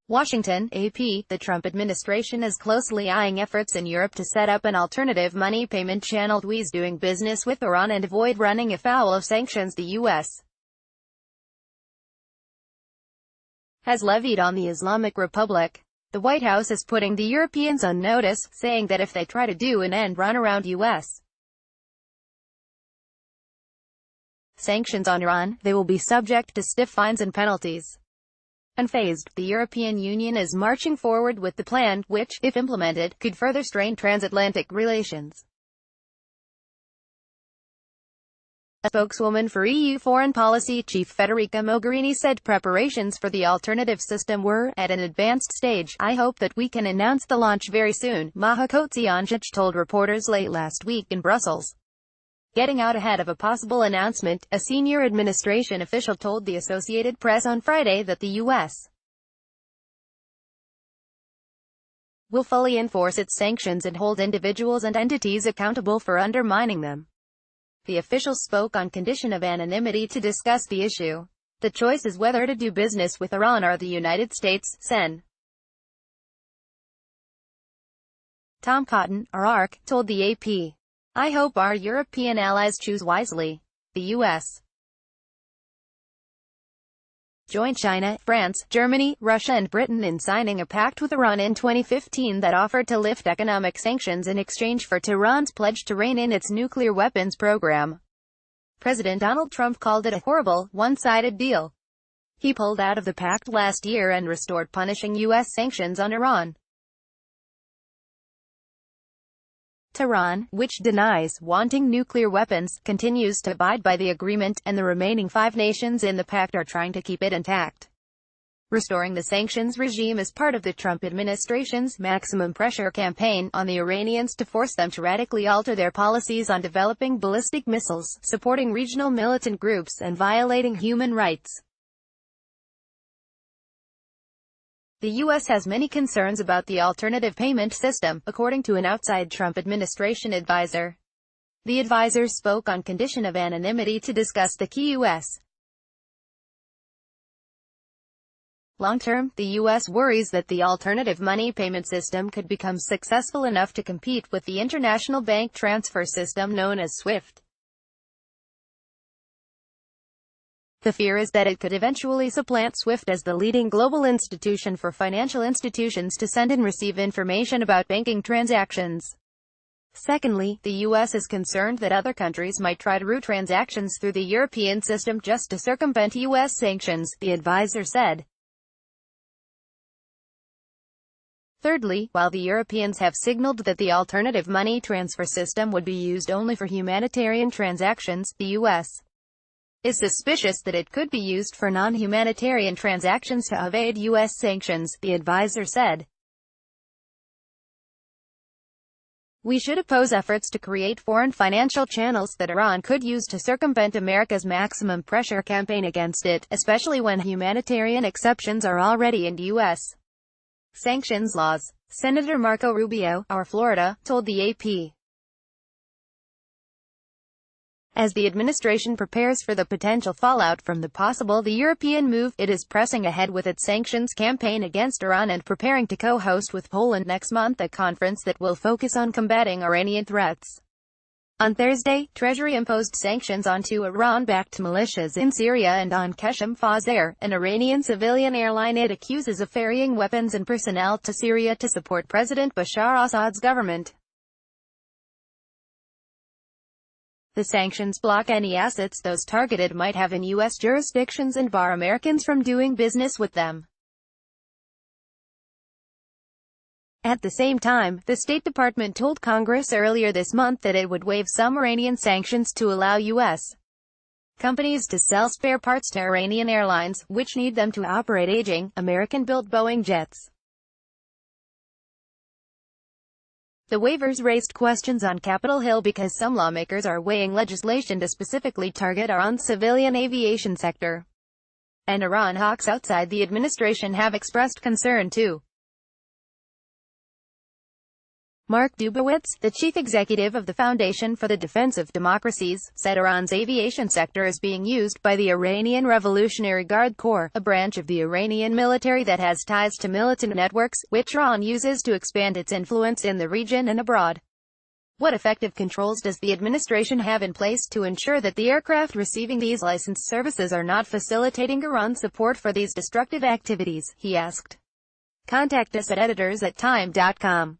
Washington, AP. The Trump administration is closely eyeing efforts in Europe to set up an alternative money payment channel to ease doing business with Iran and avoid running afoul of sanctions the U.S. has levied on the Islamic Republic. The White House is putting the Europeans on notice, saying that if they try to do an end run around U.S. sanctions on Iran, they will be subject to stiff fines and penalties. Unfazed, the European Union is marching forward with the plan, which, if implemented, could further strain transatlantic relations. A spokeswoman for EU Foreign Policy Chief Federica Mogherini said preparations for the alternative system were at an advanced stage. "I hope that we can announce the launch very soon," Maja Kocijancic told reporters late last week in Brussels. Getting out ahead of a possible announcement, a senior administration official told the Associated Press on Friday that the U.S. will fully enforce its sanctions and hold individuals and entities accountable for undermining them. The official spoke on condition of anonymity to discuss the issue. "The choice is whether to do business with Iran or the United States," Sen. Tom Cotton, RRC, told the AP. "I hope our European allies choose wisely." The U.S. joined China, France, Germany, Russia and Britain in signing a pact with Iran in 2015 that offered to lift economic sanctions in exchange for Tehran's pledge to rein in its nuclear weapons program. President Donald Trump called it a horrible, one-sided deal. He pulled out of the pact last year and restored punishing U.S. sanctions on Iran. Tehran, which denies wanting nuclear weapons, continues to abide by the agreement, and the remaining 5 nations in the pact are trying to keep it intact. Restoring the sanctions regime is part of the Trump administration's maximum pressure campaign on the Iranians to force them to radically alter their policies on developing ballistic missiles, supporting regional militant groups, and violating human rights. The U.S. has many concerns about the alternative payment system, according to an outside Trump administration advisor. The advisor spoke on condition of anonymity to discuss the key U.S. long-term. The U.S. worries that the alternative money payment system could become successful enough to compete with the international bank transfer system known as SWIFT. The fear is that it could eventually supplant SWIFT as the leading global institution for financial institutions to send and receive information about banking transactions. Secondly, the U.S. is concerned that other countries might try to route transactions through the European system just to circumvent U.S. sanctions, the advisor said. Thirdly, while the Europeans have signaled that the alternative money transfer system would be used only for humanitarian transactions, the U.S. is suspicious that it could be used for non-humanitarian transactions to evade U.S. sanctions, the advisor said. "We should oppose efforts to create foreign financial channels that Iran could use to circumvent America's maximum pressure campaign against it, especially when humanitarian exceptions are already in U.S. sanctions laws," Senator Marco Rubio, our Florida, told the AP. As the administration prepares for the potential fallout from the possible European move, it is pressing ahead with its sanctions campaign against Iran and preparing to co-host with Poland next month a conference that will focus on combating Iranian threats. On Thursday, Treasury imposed sanctions onto Iran-backed militias in Syria and on Qeshm Fazair, an Iranian civilian airline it accuses of ferrying weapons and personnel to Syria to support President Bashar Assad's government. The sanctions block any assets those targeted might have in U.S. jurisdictions and bar Americans from doing business with them. At the same time, the State Department told Congress earlier this month that it would waive some Iranian sanctions to allow U.S. companies to sell spare parts to Iranian airlines, which need them to operate aging, American-built Boeing jets. The waivers raised questions on Capitol Hill because some lawmakers are weighing legislation to specifically target Iran's civilian aviation sector. And Iran hawks outside the administration have expressed concern too. Mark Dubowitz, the chief executive of the Foundation for the Defense of Democracies, said Iran's aviation sector is being used by the Iranian Revolutionary Guard Corps, a branch of the Iranian military that has ties to militant networks, which Iran uses to expand its influence in the region and abroad. What effective controls does the administration have in place to ensure that the aircraft receiving these licensed services are not facilitating Iran's support for these destructive activities? He asked. Contact us at editors@time.com.